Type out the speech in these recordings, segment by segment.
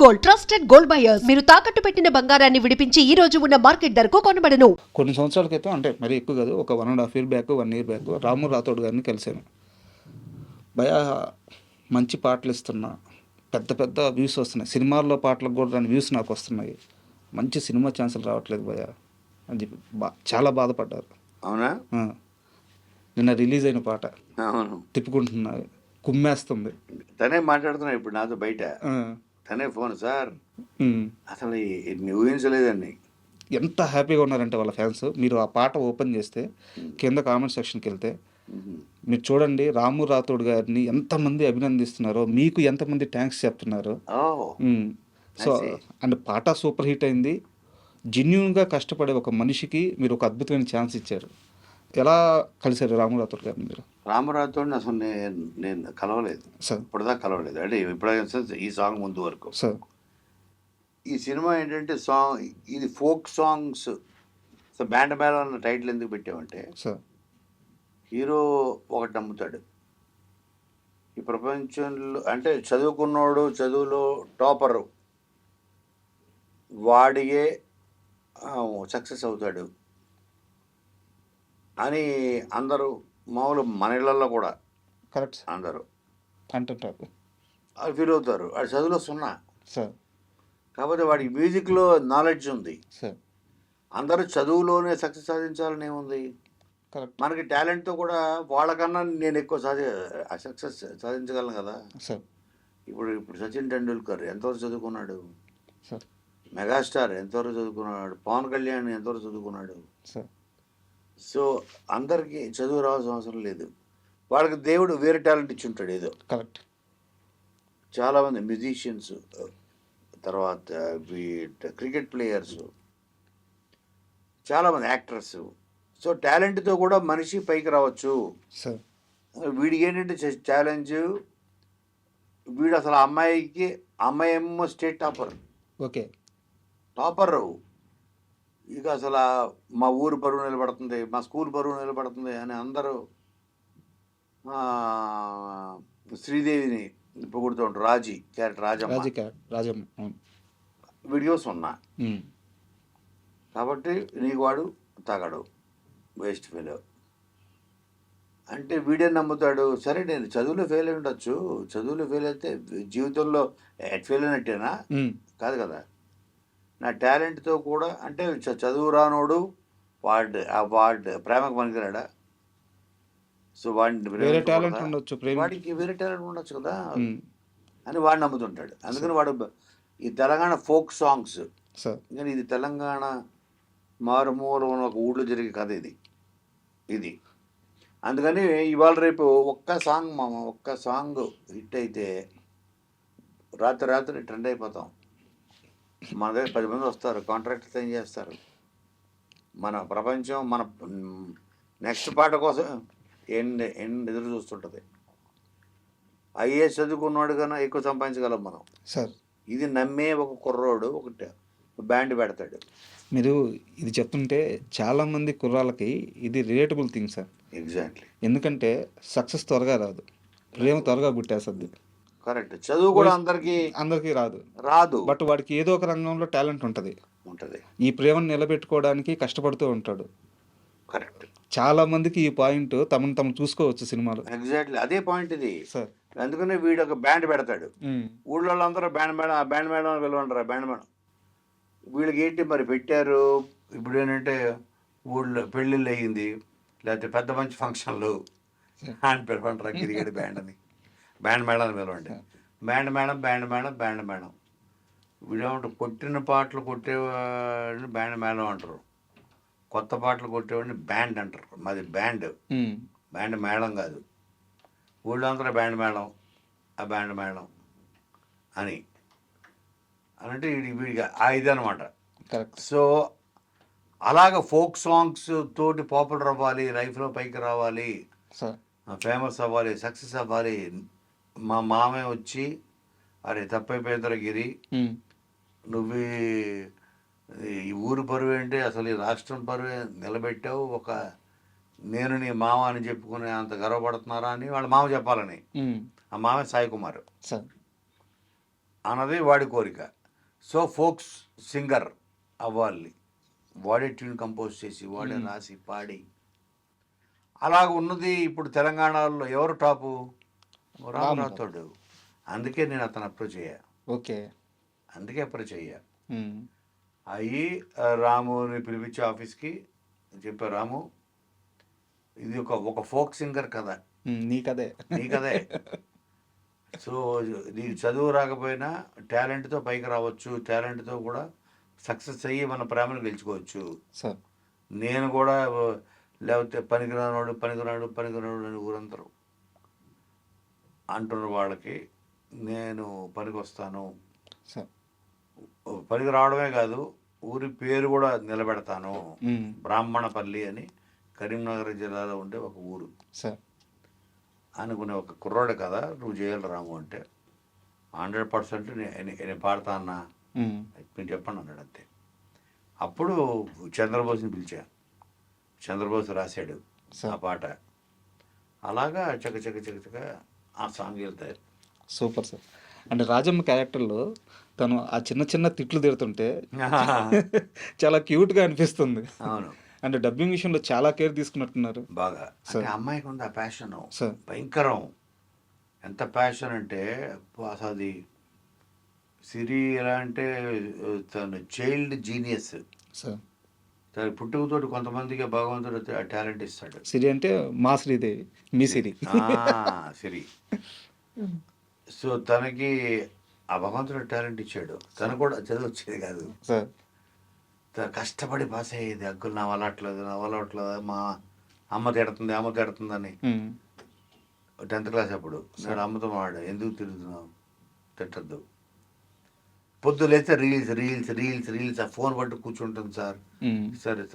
Gold, trusted gold buyers. మీరు తాకట్టు పెట్టిన బంగారాన్ని విడిపించి ఈ రోజు ఉన్న మార్కెట్ ధరకు కొనబడను. కొన్ని సంవత్సరాల క్రితం, అంటే మరి ఎక్కువ కాదు, ఒక 1.5 year బ్యాక్, 1 year బ్యాక్ రాము రాథోడ్ గారిని కలిశాను. భయ మంచి పాటలు ఇస్తున్నా, పెద్ద పెద్ద వ్యూస్ వస్తున్నాయి, సినిమాల్లో పాటలకు కూడా రాని వ్యూస్ నాకు వస్తున్నాయి, మంచి సినిమా ఛాన్సులు రావట్లేదు భయ అని చెప్పి చాలా బాధపడ్డారు. అవునా? నిన్న రిలీజ్ అయిన పాట అవును, తిప్పుకుంటున్నా, కుమ్మేస్తుంది. తనే మాట్లాడుతున్నా ఇప్పుడు నాతో బయట. తనే ఫోన్, సార్ అసలు ఊహించలేదండి. ఎంత హ్యాపీగా ఉన్నారంటే వాళ్ళ ఫ్యాన్స్. మీరు ఆ పాట ఓపెన్ చేస్తే కింద కామెంట్ సెక్షన్కి వెళ్తే మీరు చూడండి, రాము రాథోడ్ గారిని ఎంతమంది అభినందిస్తున్నారో, మీకు ఎంతమంది థ్యాంక్స్ చెప్తున్నారు. సో అండ్ పాట సూపర్ హిట్ అయింది. జెన్యూన్గా కష్టపడే ఒక మనిషికి మీరు ఒక అద్భుతమైన ఛాన్స్ ఇచ్చారు. ఎలా కలిశారు రాము రాథోడ్ గారిని మీరు? రాము రాథోడ్ని అసలు నేను కలవలేదు సార్. ఇప్పటిదాకా కలవలేదు, అంటే ఇప్పుడైనా ఈ సాంగ్ ముందు వరకు. సార్, ఈ సినిమా ఏంటంటే సాంగ్, ఇది ఫోక్ సాంగ్స్. సో బ్యాండ్ మేళం అన్న టైటిల్ ఎందుకు పెట్టామంటే, సార్, హీరో ఒకటి నమ్ముతాడు, ఈ ప్రపంచంలో అంటే చదువుకున్నోడు, చదువులో టాపరు వాడియే సక్సెస్ అవుతాడు అని అందరూ, మామూలు మన ఇళ్ళల్లో కూడా కరెక్ట్ అందరూ అంటుంటారు, అది ఫీల్ అవుతారు. వాడి చదువులో సున్నా, సార్. కాకపోతే వాడికి మ్యూజిక్లో నాలెడ్జ్ ఉంది. సార్, అందరూ చదువులోనే సక్సెస్ సాధించాలని ఏముంది, కరెక్ట్. మనకి టాలెంట్తో కూడా వాళ్ళకన్నా నేను ఎక్కువ సక్సెస్ సాధించగలను కదా. సార్, ఇప్పుడు సచిన్ టెండూల్కర్ ఎంతవరకు చదువుకున్నాడు, సార్, మెగాస్టార్ ఎంతవరకు చదువుకున్నాడు, పవన్ కళ్యాణ్ ఎంతవరకు చదువుకున్నాడు. సార్, సో అందరికీ చదువు రావాల్సిన అవసరం లేదు, వాళ్ళకి దేవుడు వేరే టాలెంట్ ఇచ్చి ఉంటాడు ఏదో. కరెక్ట్. చాలామంది మ్యూజిషియన్స్, తర్వాత క్రికెట్ ప్లేయర్స్, చాలామంది యాక్టర్స్. సో టాలెంట్తో కూడా మనిషి పైకి రావచ్చు. సార్, వీడికి ఏంటంటే ఛాలెంజ్, వీడు అసలు అమ్మాయి ఏమో స్టేట్ టాపర్. ఓకే. టాపర్ ఇక అసలు మా ఊరు పరువు నిలబడుతుంది, మా స్కూల్ పరువు నిలబడుతుంది అని అందరూ శ్రీదేవిని పొగుడుతూ ఉంటారు. రాజీ క్యారెక్టర్, రాజమ్మ వీడియోస్ ఉన్నా. కాబట్టి నీకు వాడు తాగడు, వేస్ట్ ఫెయిల్ అంటే వీడే నమ్ముతాడు. సరే నేను చదువులో ఫెయిల్ అయి ఉండొచ్చు, చదువులో ఫెయిల్ అయితే జీవితంలో ఫెయిల్ అయినట్టేనా? కాదు కదా. నా టాలెంట్తో కూడా, అంటే చదువు రానోడు వాడు ప్రేమకు పనికిరాడా? సో వాడికి వేరే టాలెంట్ ఉండొచ్చు కదా అని వాడు నమ్ముతుంటాడు. అందుకని వాడు ఈ తెలంగాణ ఫోక్ సాంగ్స్, కానీ ఇది తెలంగాణ మారుమూల ఉన్న ఒక ఊళ్ళో జరిగే కథ ఇది. అందుకని ఇవాళ రేపు ఒక్క సాంగ్ హిట్ అయితే రాత్రి ట్రెండ్ అయిపోతాం. మన దగ్గర 10 మంది వస్తారు, కాంట్రాక్ట్ సైన్ చేస్తారు. మన ప్రపంచం మన నెక్స్ట్ పాట కోసం ఎదురు చూస్తుంటుంది. ఐఏఎస్ చదువుకున్నాడు కన్నా ఎక్కువ సంపాదించగలం మనం. సార్, ఇది నమ్మే ఒక కుర్రోడు ఒకటి బ్యాండ్ పెడతాడు. మీరు ఇది చెప్తుంటే చాలామంది కుర్రాళ్ళకి ఇది రిలేటబుల్ థింగ్ సార్. ఎగ్జాక్ట్లీ. ఎందుకంటే సక్సెస్ త్వరగా రాదు, ప్రేమ త్వరగా పుట్టేస్తుంది. కరెక్ట్. చదువు కూడా అందరికీ రాదు, బట్ వాడికి ఏదో ఒక రంగంలో టాలెంట్ ఉంటుంది. ఈ ప్రేమను నిలబెట్టుకోవడానికి కష్టపడుతూ ఉంటాడు. కరెక్ట్. చాలా మందికి ఈ పాయింట్ తమను చూసుకోవచ్చు సినిమాలో. ఎగ్జాక్ట్లీ అదే పాయింట్ ఇది సార్. అందుకనే వీడు ఒక బ్యాండ్ పెడతాడు. ఊళ్ళో అందరూ బ్యాండ్ మేడం అని పిలవంటారు, బ్యాండ్ మేడం. వీళ్ళకి ఏంటి మరి పెట్టారు. ఇప్పుడు ఏంటంటే ఊళ్ళో పెళ్ళిళ్ళు అయ్యింది, లేకపోతే పెద్ద మంచి ఫంక్షన్లు అని పిలవంటారు, క్రికెట్ బ్యాండ్ అని, బ్యాండ్ మేడం అని పిలవండి. బ్యాండ్ మేడం వీడేమంటారు, కొట్టిన పాటలు కొట్టేవాడిని బ్యాండ్ మేడం అంటారు, కొత్త పాటలు కొట్టేవాడిని బ్యాండ్ అంటారు. మాది బ్యాండ్ మేడం కాదు. ఊళ్ళో అందరూ బ్యాండ్ మేడం, ఆ బ్యాండ్ మేడం అని అంటే వీడికి ఇది అనమాట. సో అలాగ ఫోక్ సాంగ్స్ తోటి పాపులర్ అవ్వాలి, లైఫ్లో పైకి రావాలి, ఫేమస్ అవ్వాలి, సక్సెస్ అవ్వాలి. మా మామయ్య వచ్చి, అరే తప్పైపోయిందిరా గిరి, నువ్వు ఈ ఊరు పరువు ఏంటి, అసలు ఈ రాష్ట్రం పరువే నిలబెట్టావు, నేను నీ మామ అని చెప్పుకునే అంత గర్వపడుతున్నారా అని వాళ్ళ మామ చెప్పాలని. ఆ మామ సాయి కుమార్. అన్నది వాడి కోరిక. సో ఫోక్స్ సింగర్ అవ్వాలి, వాడే ట్యూన్ కంపోజ్ చేసి వాడే రాసి పాడి అలాగ ఉన్నది. ఇప్పుడు తెలంగాణలో ఎవరు టాపు? రాము రాథోడ్. అందుకే నేను అతను అప్రోచ్ అయ్యా. ఓకే. అందుకే అప్రోచ్ అయ్యా. అయ్యి రాముని పిలిపించి ఆఫీస్కి చెప్పారు, రాము ఇది ఒక ఫోక్ సింగర్ కదా, నీ కదే. సో నీకు చదువు రాకపోయినా టాలెంట్తో పైకి రావచ్చు, టాలెంట్తో కూడా సక్సెస్ అయ్యి మన ప్రేమను గెలుచుకోవచ్చు. సార్ నేను కూడా లేకపోతే పనికిరాడు అని ఊరందరూ అంటున్న వాళ్ళకి నేను పనికి వస్తాను. సార్ పనికి రావడమే కాదు, ఊరి పేరు కూడా నిలబెడతాను. బ్రాహ్మణపల్లి అని కరీంనగర్ జిల్లాలో ఉండే ఒక ఊరు. సార్ అనుకునే ఒక కుర్రాడు కదా నువ్వు చేయాలి రాము అంటే 100% నేను పాడతా అన్నా, మీరు చెప్పండి అన్నాడు. అంతే. అప్పుడు చంద్రబోస్ని పిలిచా. చంద్రబోస్ రాశాడు ఆ పాట. అలాగా చక ఆ సాంగ్ వెళ్తాయి. Super sir. అంటే రాజమ్మ క్యారెక్టర్లో తను ఆ చిన్న తిట్లు తిడుతుంటే చాలా క్యూట్గా అనిపిస్తుంది. అవును. అంటే డబ్బింగ్ విషయంలో చాలా కేర్ తీసుకున్నట్టున్నారు. బాగా. అంటే అమ్మాయికి ఉంది ఆ ప్యాషన్ భయంకరం. ఎంత ప్యాషన్ అంటే అసలు అది సిరి ఎలా అంటే తను చైల్డ్ జీనియస్. సార్ తన పుట్టుకతోటి కొంతమందికి భగవంతుడు ఆ టాలెంట్ ఇస్తాడు. సిరి అంటే మా శ్రీదేవి, మీ సిరి. సిరి. సో తనకి ఆ భగవంతుడు టాలెంట్ ఇచ్చాడు. తను కూడా చదువు వచ్చేది కాదు సార్. కష్టపడి పాస్ అయ్యేది. అగ్గులు నా వల్ల అట్లేదు, మా అమ్మ తిడుతుందని 10th క్లాస్ అప్పుడు నేను అమ్మతో మాట్లాడా, ఎందుకు తిరుగుతున్నావు, తిట్టద్దు. పొద్దు లేస్తే రీల్స్ ఆ ఫోన్ పట్టు కూర్చుంటుంది సార్. సరే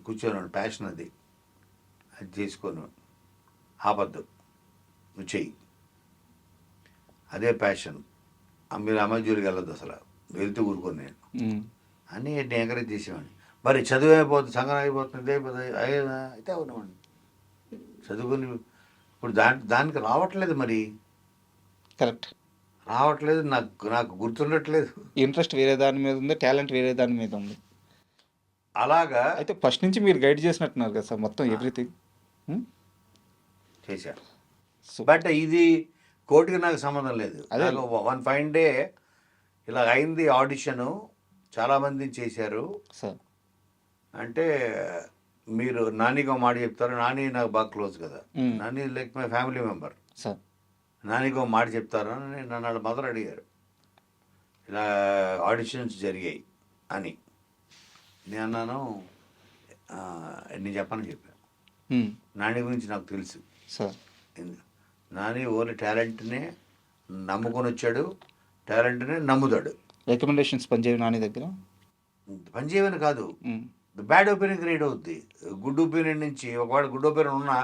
కూర్చోను, ప్యాషన్ అది చేసుకోను, ఆపద్దు, నువ్వు చెయ్యి, అదే ప్యాషన్. మీరు అమ్మాయి జోలికి వెళ్ళొద్దు, అసలు వెళ్తూ ఊరుకోను నేను అని ఎంకరేజ్ చేసేవాడిని. మరి చదువు అయిపోతుంది, సంగం అయిపోతుంది, అయితే అవునమండి చదువుకొని ఇప్పుడు దానికి రావట్లేదు. మరి కరెక్ట్ రావట్లేదు, నాకు గుర్తుండట్లేదు. ఇంట్రెస్ట్ వేరే దాని మీద ఉంది, టాలెంట్ వేరే దాని మీద ఉంది. అలాగా అయితే ఫస్ట్ నుంచి మీరు గైడ్ చేసినట్టున్నారు కదా సార్ మొత్తం ఎవ్రీథింగ్ చేశా. బట్ ఇది కోర్టుకి నాకు సంబంధం లేదు. నాకు వన్ ఫైన్ డే ఇలా అయింది ఆడిషను, చాలామంది చేశారు సార్. అంటే మీరు నానిగా మాట చెప్తారు. నాని నాకు బాగా క్లోజ్ కదా, Nani like my family member. Sir నానిగా మాట చెప్తారు అని నన్ను వాళ్ళ మదర్ అడిగారు. ఇలా ఆడిషన్స్ జరిగాయి అని నేను అన్నాను, నేను చెప్పాను. నాని గురించి నాకు తెలుసు సార్. నాని ఓన్లీ టాలెంట్నే నమ్ముకొని వచ్చాడు, టాలెంట్నే నమ్ముతాడు. రికమెండేషన్స్ పనిచేయవు నాని దగ్గర. పనిచేయమని కాదు, బ్యాడ్ ఒపీనియన్ క్రియేట్ అవుద్ది. గుడ్ ఒపీనియన్ నుంచి ఒకవేళ గుడ్ ఒపీనియన్ ఉన్నా,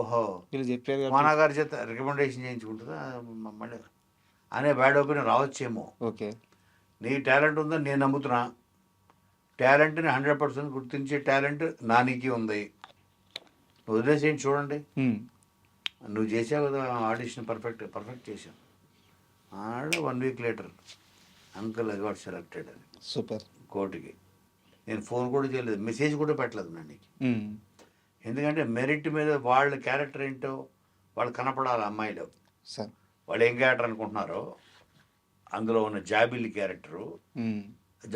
ఓహో వీళ్ళు చెప్పారు మా నాన్నగారి చేత రికమెండేషన్ చేయించుకుంటుందా మళ్ళీ అనే బ్యాడ్ ఒపీనియన్ రావచ్చేమో. ఓకే, నీ టాలెంట్ ఉందని నేను నమ్ముతున్నా. టాలెంట్ని 100% గుర్తించే టాలెంట్ నానికి ఉంది. వదిలేసేయండి, చూడండి. నువ్వు చేసావు కదా ఆడిషన్, పర్ఫెక్ట్ చేసావు. 1 week later uncle I got selected అని. సూపర్. కోర్టుకి నేను ఫోన్ కూడా చేయలేదు, మెసేజ్ కూడా పెట్టలేదు నానికి. ఎందుకంటే మెరిట్ మీద వాళ్ళ క్యారెక్టర్ ఏంటో వాళ్ళు కనపడాలి. అమ్మాయిలు సార్ వాళ్ళు ఏం క్యారెక్టర్ అనుకుంటున్నారో అందులో ఉన్న జాబిల్ క్యారెక్టరు,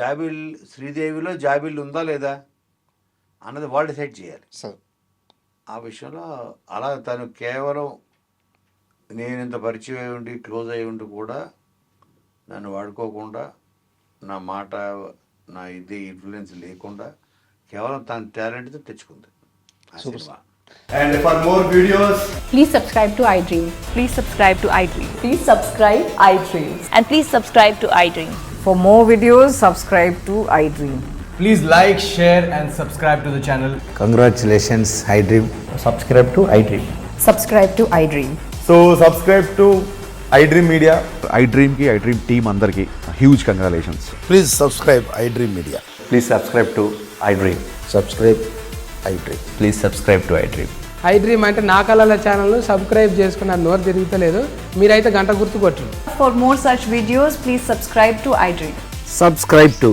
జాబిల్ శ్రీదేవిలో జాబిల్ ఉందా లేదా అన్నది వాళ్ళు డిసైడ్ చేయాలి సార్. ఆ విషయంలో. అలా తను కేవలం నేను ఇంత పరిచయం అయి ఉండి క్లోజ్ అయి ఉండి కూడా నన్ను వాడుకోకుండా, నా మాట నా ఇది ఇన్ఫ్లుయెన్స్ లేకుండా కేవలం తన టాలెంట్తో తెచ్చుకుంది ఆ cinema. And for more videos, Please subscribe to iDream. Please subscribe to iDream. Please subscribe iDream. And please subscribe to iDream. For more videos, subscribe to iDream. please like, share and subscribe to the channel. Congratulations, iDream. Subscribe to iDream. Subscribe to iDream. So subscribe to iDream Media. iDream ki iDream team andarki huge congratulations. Please subscribe iDream Media. Please subscribe to iDream. Subscribe iDream. Please subscribe to iDream. I dream అంటే నా కళల ఛానల్ను subscribe చేసుకున్న నోరు తిరుగుతలేదు. మీరైతే గంట గుర్తు కొట్టండి. For more such videos, please subscribe to iDream. Subscribe to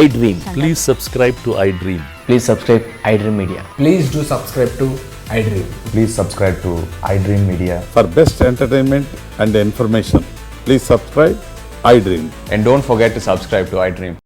iDream. Please subscribe to iDream. Please subscribe iDream Media. Please do subscribe to iDream. Please subscribe to iDream Media. For best entertainment and information, please subscribe iDream. And don't forget to subscribe to iDream.